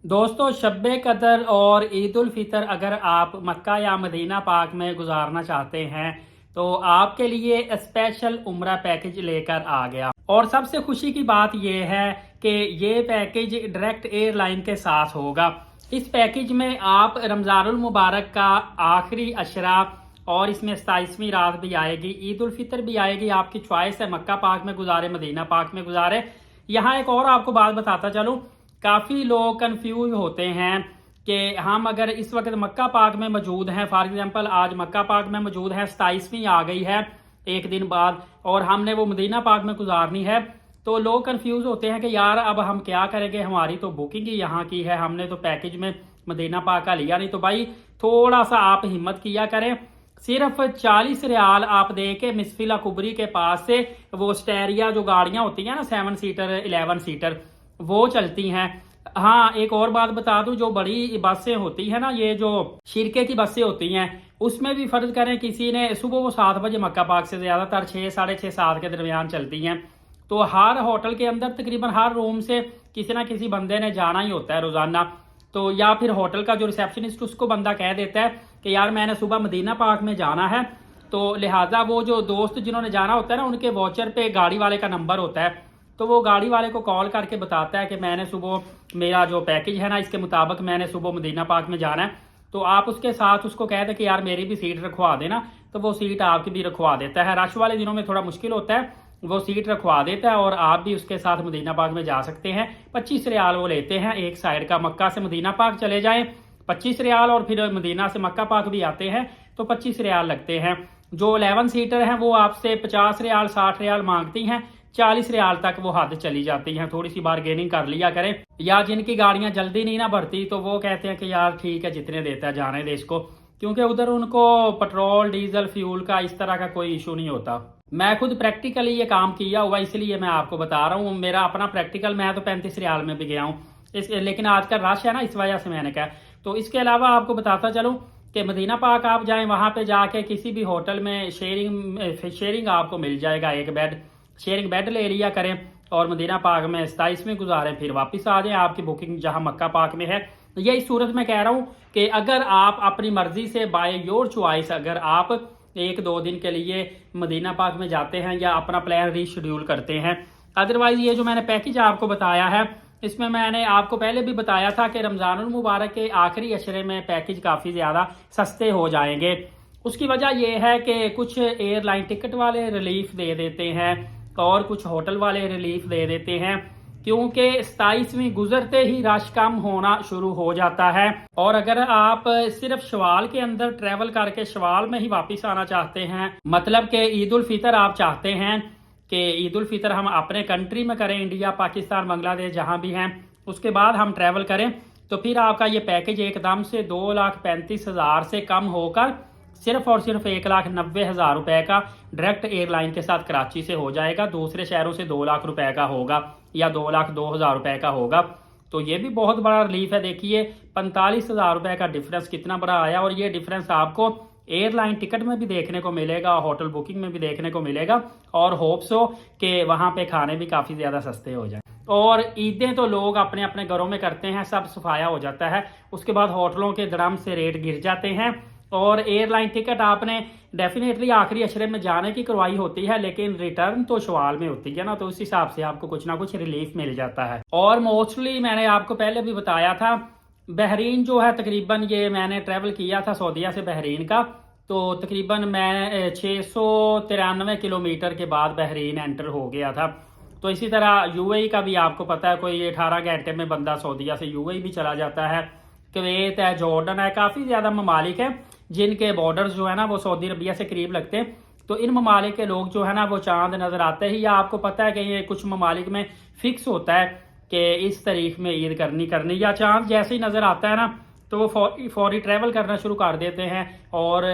दोस्तों, शब कदर और ईद उल फितर अगर आप मक्का या मदीना पाक में गुजारना चाहते हैं तो आपके लिए स्पेशल उम्रा पैकेज लेकर आ गया। और सबसे खुशी की बात यह है कि ये पैकेज डायरेक्ट एयरलाइन के साथ होगा। इस पैकेज में आप रमज़ानुल मुबारक का आखिरी अशरा और इसमें 27वीं रात भी आएगी, ईद उल फितर भी आएगी। आपकी चॉइस है, मक्का पाक में गुजारे मदीना पाक में गुजारे। यहाँ एक और आपको बात बताता चलूँ, काफ़ी लोग कंफ्यूज होते हैं कि हम अगर इस वक्त मक्का पाक में मौजूद हैं, फॉर एग्जांपल आज मक्का पाक में मौजूद हैं, 27वीं आ गई है एक दिन बाद, और हमने वो मदीना पाक में गुजारनी है, तो लोग कंफ्यूज होते हैं कि यार अब हम क्या करेंगे, हमारी तो बुकिंग ही यहाँ की है, हमने तो पैकेज में मदीना पाक का लिया नहीं। तो भाई थोड़ा सा आप हिम्मत किया करें। सिर्फ 40 रियाल आप दे के मिसफिला कुबरी के पास से वो स्टेरिया जो गाड़ियां होती हैं ना, 7 सीटर 11 सीटर, वो चलती हैं। हाँ, एक और बात बता दूं, जो बड़ी बसें होती है ना, ये जो शिरके की बसें होती हैं, उसमें भी फर्ज करें किसी ने सुबह वो 7 बजे मक्का पाक से ज्यादातर 6 साढ़े 6 7 के दरमियान चलती हैं, तो हर होटल के अंदर तकरीबन हर रूम से किसी ना किसी बंदे ने जाना ही होता है रोजाना। तो या फिर होटल का जो रिसेप्शनिस्ट उसको बंदा कह देता है कि यार मैंने सुबह मदीना पाक में जाना है, तो लिहाजा वो जो दोस्त जिन्होंने जाना होता है ना, उनके वॉचर पे गाड़ी वाले का नंबर होता है, तो वो गाड़ी वाले को कॉल करके बताता है कि मैंने सुबह, मेरा जो पैकेज है ना इसके मुताबिक मैंने सुबह मदीना पाक में जाना है। तो आप उसके साथ उसको कह दें कि यार मेरी भी सीट रखवा देना, तो वो सीट आपकी भी रखवा देता है। रश वाले दिनों में थोड़ा मुश्किल होता है, वो सीट रखवा देता है और आप भी उसके साथ मदीना पाक में जा सकते हैं। 25 रियाल वो लेते हैं एक साइड का। मक्का से मदीना पाक चले जाएं 25 रियाल, और फिर मदीना से मक्का पाक भी आते हैं तो 25 रियाल लगते हैं। जो 11 सीटर हैं वो आपसे 50 रियाल 60 रियाल मांगती हैं, 40 रियाल तक वो हद चली जाती हैं। थोड़ी सी बारगेनिंग कर लिया करें। या जिनकी गाड़ियां जल्दी नहीं ना भरती, तो वो कहते हैं कि यार ठीक है जितने देता है जाने दे इसको, क्योंकि उधर उनको पेट्रोल डीजल फ्यूल का इस तरह का कोई इशू नहीं होता। मैं खुद प्रैक्टिकली ये काम किया हुआ, इसलिए मैं आपको बता रहा हूँ। मेरा अपना प्रैक्टिकल, मैं तो 35 रियाल में भी गया हूँ लेकिन आजकल रश है ना, इस वजह से मैंने कहा। तो इसके अलावा आपको बताता चलूँ कि मदीना पाक आप जाएं, वहां पे जाके किसी भी होटल में शेयरिंग आपको मिल जाएगा, एक बेड शेयरिंग बेड ले लिया करें और मदीना पाक में 27वीं गुजारें, फिर वापस आ जाएं। आपकी बुकिंग जहां मक्का पाक में है। ये इस सूरत में कह रहा हूं कि अगर आप अपनी मर्जी से बाय योर चॉइस अगर आप 1-2 दिन के लिए मदीना पाक में जाते हैं या अपना प्लान रीशेड्यूल करते हैं। अदरवाइज ये जो मैंने पैकेज आपको बताया है, इसमें मैंने आपको पहले भी बताया था कि रमजानुल मुबारक के आखिरी अशरे में पैकेज काफ़ी ज़्यादा सस्ते हो जाएंगे। उसकी वजह यह है कि कुछ एयरलाइन टिकट वाले रिलीफ दे देते हैं और कुछ होटल वाले रिलीफ दे देते हैं, क्योंकि 27वीं गुजरते ही रश कम होना शुरू हो जाता है। और अगर आप सिर्फ शवाल के अंदर ट्रेवल करके शवाल में ही वापस आना चाहते हैं, मतलब कि ईद उल फितर आप चाहते हैं कि ईद उल फितर हम अपने कंट्री में करें, इंडिया पाकिस्तान बांग्लादेश जहां भी हैं, उसके बाद हम ट्रेवल करें, तो फिर आपका ये पैकेज एकदम से 2,35,000 से कम होकर सिर्फ और सिर्फ 1,90,000 रुपए का डायरेक्ट एयरलाइन के साथ कराची से हो जाएगा। दूसरे शहरों से 2 लाख रुपए का होगा या 2,02,000 रुपए का होगा। तो ये भी बहुत बड़ा रिलीफ है। देखिए 45,000 रुपए का डिफरेंस कितना बड़ा आया, और ये डिफरेंस आपको एयरलाइन टिकट में भी देखने को मिलेगा, होटल बुकिंग में भी देखने को मिलेगा, और होप्स हो कि वहां पे खाने भी काफी ज्यादा सस्ते हो जाए। और ईदें तो लोग अपने अपने घरों में करते हैं, सब सफाया हो जाता है, उसके बाद होटलों के धड़म से रेट गिर जाते हैं। और एयरलाइन टिकट आपने डेफिनेटली आखिरी अशरे में जाने की करवाई होती है, लेकिन रिटर्न तो शवाल में होती है ना, तो उस हिसाब से आपको कुछ ना कुछ रिलीफ मिल जाता है। और मोस्टली मैंने आपको पहले भी बताया था, बहरीन जो है, तकरीबन ये मैंने ट्रेवल किया था सऊदीया से बहरीन का, तो तकरीबन मैं 693 किलोमीटर के बाद बहरीन एंटर हो गया था। तो इसी तरह यूएई का भी आपको पता है, कोई 18 घंटे में बंदा सऊदीया से यूएई भी चला जाता है। कुवैत है, जॉर्डन है, काफ़ी ज़्यादा ममालिक है जिनके बॉर्डर्स जो है ना वो सऊदी अरबिया से करीब लगते हैं। तो इन ममालिक के लोग जो है ना वो चांद नज़र आते ही, या आपको पता है कि ये कुछ ममालिक में फिक्स होता है कि इस तारीख में ईद करनी, या चांद जैसे ही नज़र आता है ना तो वो फौरी ट्रैवल करना शुरू कर देते हैं और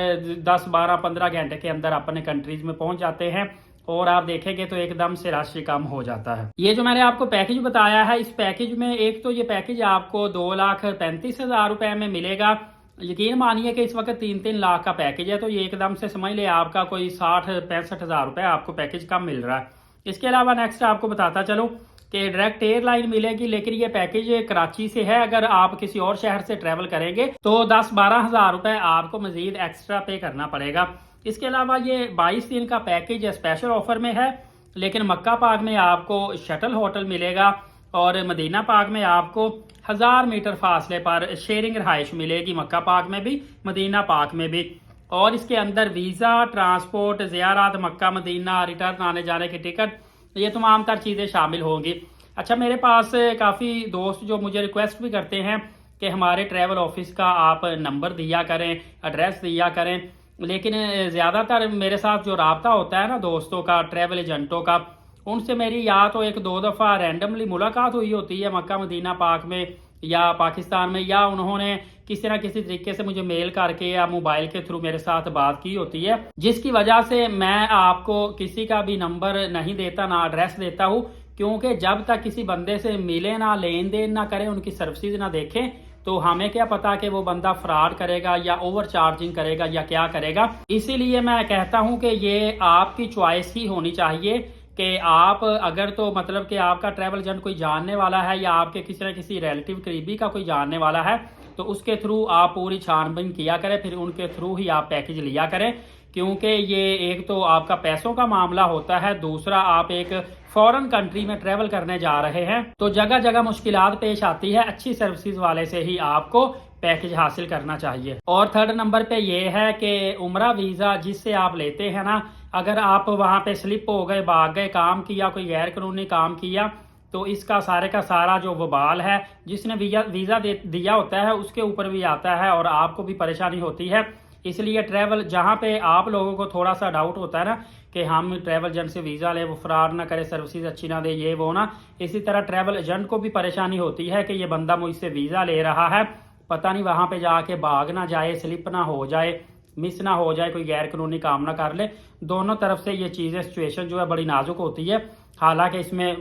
10, 12, 15 घंटे के अंदर अपने कंट्रीज में पहुंच जाते हैं। और आप देखेंगे तो एकदम से रश कम हो जाता है। ये जो मैंने आपको पैकेज बताया है, इस पैकेज में एक तो ये पैकेज आपको 2,35,000 रुपए में मिलेगा। यकीन मानिए कि इस वक्त 3-3 लाख का पैकेज है, तो ये एकदम से समझ ले आपका कोई 60-65 हज़ार रुपए आपको पैकेज कम मिल रहा है। इसके अलावा नेक्स्ट आपको बताता चलूँ کہ ڈائریکٹ ایئر لائن ملے گی، لیکن یہ پیکج کراچی سے ہے. اگر آپ کسی اور شہر سے ٹریول کریں گے تو 10-12 ہزار روپے آپ کو مزید ایکسٹرا پے کرنا پڑے گا. اس کے علاوہ یہ 22 دن کا پیکج اسپیشل آفر میں ہے، لیکن مکہ پاک میں آپ کو شٹل ہوٹل ملے گا اور مدینہ پاک میں آپ کو 1000 میٹر فاصلے پر شیئرنگ رہائش ملے گی، مکہ پاک میں بھی مدینہ پاک میں بھی. اور اس کے اندر ویزا، ٹرانسپورٹ، زیارات مکہ مدینہ، ریٹرن آنے جانے کی ٹکٹ، یہ تمام تر چیزیں شامل ہوں گی. اچھا، میرے پاس کافی دوست جو مجھے ریکویسٹ بھی کرتے ہیں کہ ہمارے ٹریول آفس کا آپ نمبر دیا کریں، ایڈریس دیا کریں، لیکن زیادہ تر میرے ساتھ جو رابطہ ہوتا ہے نا دوستوں کا، ٹریول ایجنٹوں کا، ان سے میری یا تو 1-2 دفعہ رینڈملی ملاقات ہوئی ہوتی ہے مکہ مدینہ پاک میں یا پاکستان میں، یا انہوں نے کسی نہ کسی طریقے سے مجھے میل کر کے یا موبائل کے تھرو میرے ساتھ بات کی ہوتی ہے، جس کی وجہ سے میں آپ کو کسی کا بھی نمبر نہیں دیتا، نہ ایڈریس دیتا ہوں، کیونکہ جب تک کسی بندے سے ملے نہ، لین دین نہ کریں، ان کی سروسز نہ دیکھیں، تو ہمیں کیا پتا کہ وہ بندہ فراڈ کرے گا یا اوور چارجنگ کرے گا یا کیا کرے گا. اسی لیے میں کہتا ہوں کہ یہ آپ کی چوائس ہی ہونی چاہیے کہ آپ اگر تو مطلب کہ آپ کا ٹریول ایجنٹ کوئی جاننے والا ہے یا آپ کے کسی نہ کسی ریلیٹیو قریبی کا کوئی جاننے والا ہے تو اس کے تھرو آپ پوری چھان بین کیا کریں، پھر ان کے تھرو ہی آپ پیکج لیا کریں، کیونکہ یہ ایک تو آپ کا پیسوں کا معاملہ ہوتا ہے، دوسرا آپ ایک فورن کنٹری میں ٹریول کرنے جا رہے ہیں تو جگہ جگہ مشکلات پیش آتی ہے. اچھی سروسز والے سے ہی آپ کو پیکج حاصل کرنا چاہیے. اور 3rd نمبر پہ یہ ہے کہ عمرہ ویزا جس سے آپ لیتے ہیں نا، اگر آپ وہاں پہ سلپ ہو گئے، بھاگ گئے، کام کیا، کوئی غیر قانونی کام کیا، تو اس کا سارا جو وبال ہے جس نے ویزا دیا ہوتا ہے اس کے اوپر بھی آتا ہے اور آپ کو بھی پریشانی ہوتی ہے. اس لیے ٹریول جہاں پہ آپ لوگوں کو تھوڑا سا ڈاؤٹ ہوتا ہے نا کہ ہم ٹریول ایجنٹ سے ویزا لیں، وہ فراڈ نہ کرے، سروسز اچھی نہ دے، یہ وہ نا، اسی طرح ٹریول ایجنٹ کو بھی پریشانی ہوتی ہے کہ یہ بندہ مجھ سے ویزا لے رہا ہے، پتہ نہیں وہاں پہ جا کے بھاگ نہ جائے، سلپ نہ ہو جائے، مس نہ ہو جائے، کوئی غیر قانونی کام نہ کر لے. دونوں طرف سے یہ چیزیں سچویشن جو ہے بڑی نازک ہوتی ہے، حالانکہ اس میں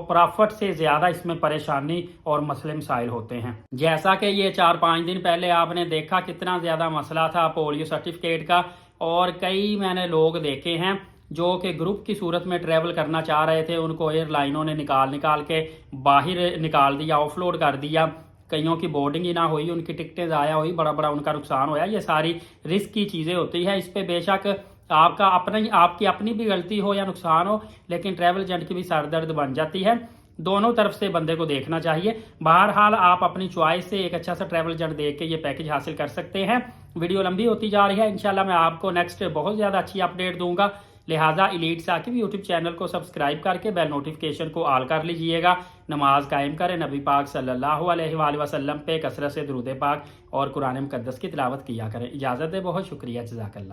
پرافٹ سے زیادہ اس میں پریشانی اور مسئلے مسائل ہوتے ہیں. جیسا کہ یہ 4-5 دن پہلے آپ نے دیکھا کتنا زیادہ مسئلہ تھا پولیو سرٹیفکیٹ کا، اور کئی میں نے لوگ دیکھے ہیں جو کہ گروپ کی صورت میں ٹریول کرنا چاہ رہے تھے، ان کو ایئر لائنوں نے نکال کے باہر نکال دیا، آف لوڈ کر دیا، کئیوں کی بورڈنگ ہی نہ ہوئی، ان کی ٹکٹیں ضائع ہوئی، بڑا ان کا نقصان ہوا. یہ ساری رسک کی چیزیں ہوتی ہیں، اس پہ بے شک آپ کی اپنی بھی غلطی ہو یا نقصان ہو، لیکن ٹریول ایجنٹ کی بھی سر درد بن جاتی ہے. دونوں طرف سے بندے کو دیکھنا چاہیے. بہرحال آپ اپنی چوائس سے ایک اچھا سا ٹریول ایجنٹ دیکھ کے یہ پیکج حاصل کر سکتے ہیں. ویڈیو لمبی ہوتی جا رہی ہے، انشاءاللہ میں آپ کو نیکسٹ بہت زیادہ اچھی اپڈیٹ دوں گا، لہٰذا ایلیٹ ثاقب یوٹیوب چینل کو سبسکرائب کر کے بیل نوٹیفکیشن کو آل کر لیجئے گا. نماز قائم کریں، نبی پاک صلی اللہ علیہ وآلہ وسلم پہ کثرت سے درود پاک اور قرآن مقدس کی تلاوت کیا کریں. اجازت ہے، بہت شکریہ، جزاک اللہ.